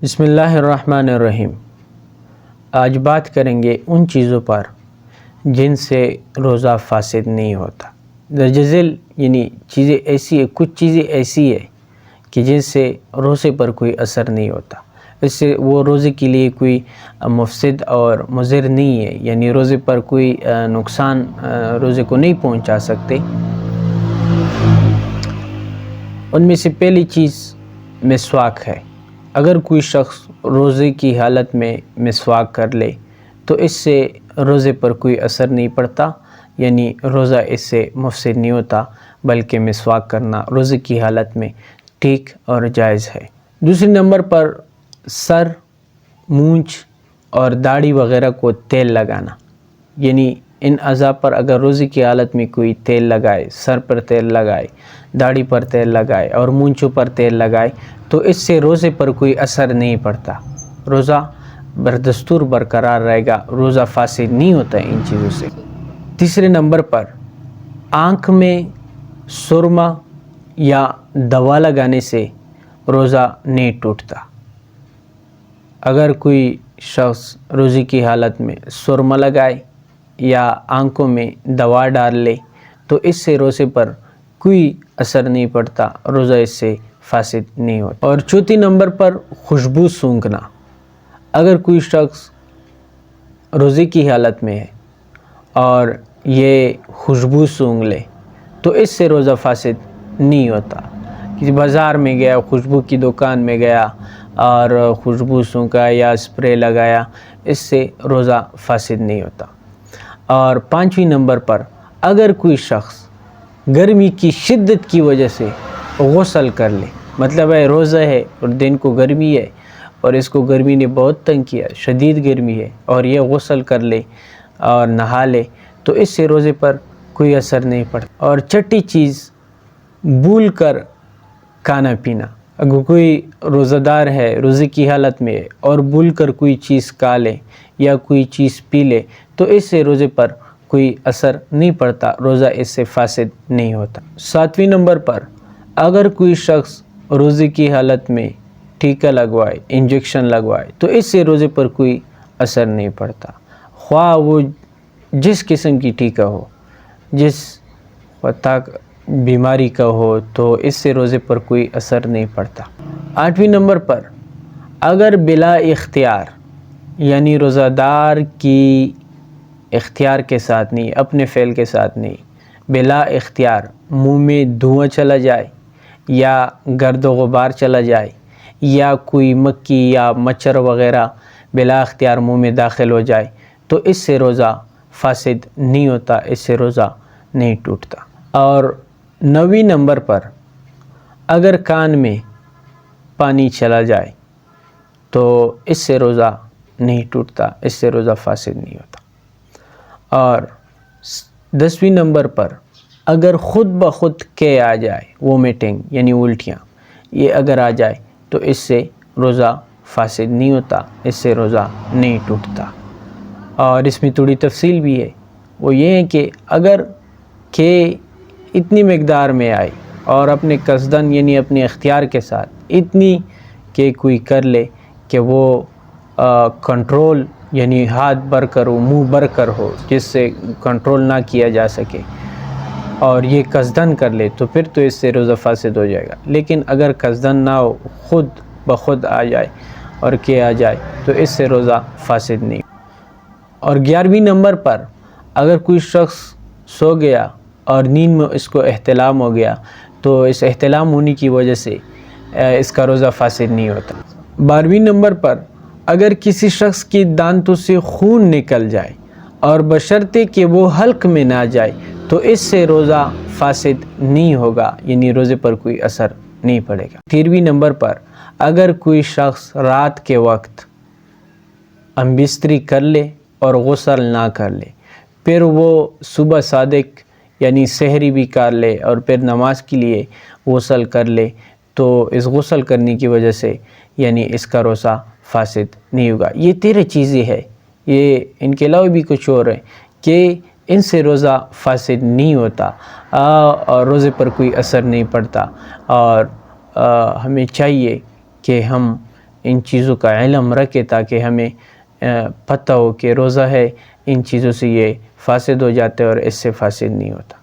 بسم اللہ الرحمن الرحیم۔ آج بات کریں گے ان چیزوں پر جن سے روزہ فاسد نہیں ہوتا۔ درجہ ذیل یعنی چیزیں ایسی ہے، کچھ چیزیں ایسی ہے کہ جن سے روزے پر کوئی اثر نہیں ہوتا، اس سے وہ روزے کے لیے کوئی مفسد اور مضر نہیں ہے، یعنی روزے پر کوئی نقصان روزے کو نہیں پہنچا سکتے۔ ان میں سے پہلی چیز مسواک ہے۔ اگر کوئی شخص روزے کی حالت میں مسواک کر لے تو اس سے روزے پر کوئی اثر نہیں پڑتا، یعنی روزہ اس سے مفسد نہیں ہوتا، بلکہ مسواک کرنا روزے کی حالت میں ٹھیک اور جائز ہے۔ دوسرے نمبر پر سر، مونچھ اور داڑھی وغیرہ کو تیل لگانا، یعنی ان اعضاء پر اگر روزے کی حالت میں کوئی تیل لگائے، سر پر تیل لگائے، داڑھی پر تیل لگائے اور مونچھوں پر تیل لگائے تو اس سے روزے پر کوئی اثر نہیں پڑتا، روزہ بردستور برقرار رہے گا، روزہ فاسد نہیں ہوتا ان چیزوں سے۔ تیسرے نمبر پر آنکھ میں سرما یا دوا لگانے سے روزہ نہیں ٹوٹتا۔ اگر کوئی شخص روزے کی حالت میں سرما لگائے یا آنکھوں میں دوا ڈال لے تو اس سے روزے پر کوئی اثر نہیں پڑتا، روزہ اس سے فاسد نہیں ہوتا۔ اور چوتھی نمبر پر خوشبو سونگھنا۔ اگر کوئی شخص روزے کی حالت میں ہے اور یہ خوشبو سونگھ لے تو اس سے روزہ فاسد نہیں ہوتا۔ کسی بازار میں گیا، خوشبو کی دکان میں گیا اور خوشبو سونگھا یا اسپرے لگایا، اس سے روزہ فاسد نہیں ہوتا۔ اور پانچویں نمبر پر اگر کوئی شخص گرمی کی شدت کی وجہ سے غسل کر لے، مطلب ہے روزہ ہے اور دن کو گرمی ہے اور اس کو گرمی نے بہت تنگ کیا، شدید گرمی ہے، اور یہ غسل کر لے اور نہا لے تو اس سے روزے پر کوئی اثر نہیں پڑتا۔ اور چھٹی چیز بھول کر کھانا پینا۔ اگر کوئی روزہ دار ہے، روزے کی حالت میں ہے اور بھول کر کوئی چیز کھا لے یا کوئی چیز پی لے تو اس سے روزے پر کوئی اثر نہیں پڑتا، روزہ اس سے فاسد نہیں ہوتا۔ ساتویں نمبر پر اگر کوئی شخص روزے کی حالت میں ٹیکہ لگوائے، انجیکشن لگوائے تو اس سے روزے پر کوئی اثر نہیں پڑتا، خواہ وہ جس قسم کی ٹیکہ ہو، جس بیماری کا ہو، تو اس سے روزے پر کوئی اثر نہیں پڑتا۔ آٹھویں نمبر پر اگر بلا اختیار، یعنی روزہ دار کی اختیار کے ساتھ نہیں، اپنے فعل کے ساتھ نہیں، بلا اختیار منہ میں دھواں چلا جائے یا گرد و غبار چلا جائے یا کوئی مکھی یا مچھر وغیرہ بلا اختیار منہ میں داخل ہو جائے تو اس سے روزہ فاسد نہیں ہوتا، اس سے روزہ نہیں ٹوٹتا۔ اور نویں نمبر پر اگر کان میں پانی چلا جائے تو اس سے روزہ نہیں ٹوٹتا، اس سے روزہ فاسد نہیں ہوتا۔ اور 10ویں نمبر پر اگر خود بخود قے آ جائے، وومیٹنگ یعنی الٹیاں، یہ اگر آ جائے تو اس سے روزہ فاسد نہیں ہوتا، اس سے روزہ نہیں ٹوٹتا۔ اور اس میں تھوڑی تفصیل بھی ہے، وہ یہ ہے کہ اگر قے اتنی مقدار میں آئی اور اپنے قصداً یعنی اپنے اختیار کے ساتھ اتنی کہ کوئی کر لے کہ وہ کنٹرول یعنی ہاتھ بھر کر ہو، منہ بھر کر ہو، جس سے کنٹرول نہ کیا جا سکے اور یہ قصداً کر لے تو پھر تو اس سے روزہ فاسد ہو جائے گا۔ لیکن اگر قصداً نہ ہو، خود بخود آ جائے اور کہ آ جائے تو اس سے روزہ فاسد نہیں۔ اور 11ویں نمبر پر اگر کوئی شخص سو گیا اور نیند میں اس کو احتلام ہو گیا تو اس احتلام ہونے کی وجہ سے اس کا روزہ فاسد نہیں ہوتا۔ 12ویں نمبر پر اگر کسی شخص کی دانتوں سے خون نکل جائے اور بشرطے کہ وہ حلق میں نہ جائے تو اس سے روزہ فاسد نہیں ہوگا، یعنی روزے پر کوئی اثر نہیں پڑے گا۔ 13ویں نمبر پر اگر کوئی شخص رات کے وقت ہم بستری کر لے اور غسل نہ کر لے، پھر وہ صبح صادق یعنی سحری بھی کر لے اور پھر نماز کے لیے غسل کر لے تو اس غسل کرنے کی وجہ سے یعنی اس کا روزہ فاسد نہیں ہوگا۔ یہ 13 چیزیں ہیں، یہ ان کے علاوہ بھی کچھ اور ہیں کہ ان سے روزہ فاسد نہیں ہوتا اور روزے پر کوئی اثر نہیں پڑتا۔ اور ہمیں چاہیے کہ ہم ان چیزوں کا علم رکھے تاکہ ہمیں پتہ ہو کہ روزہ ہے، ان چیزوں سے یہ فاسد ہو جاتے اور اس سے فاسد نہیں ہوتا۔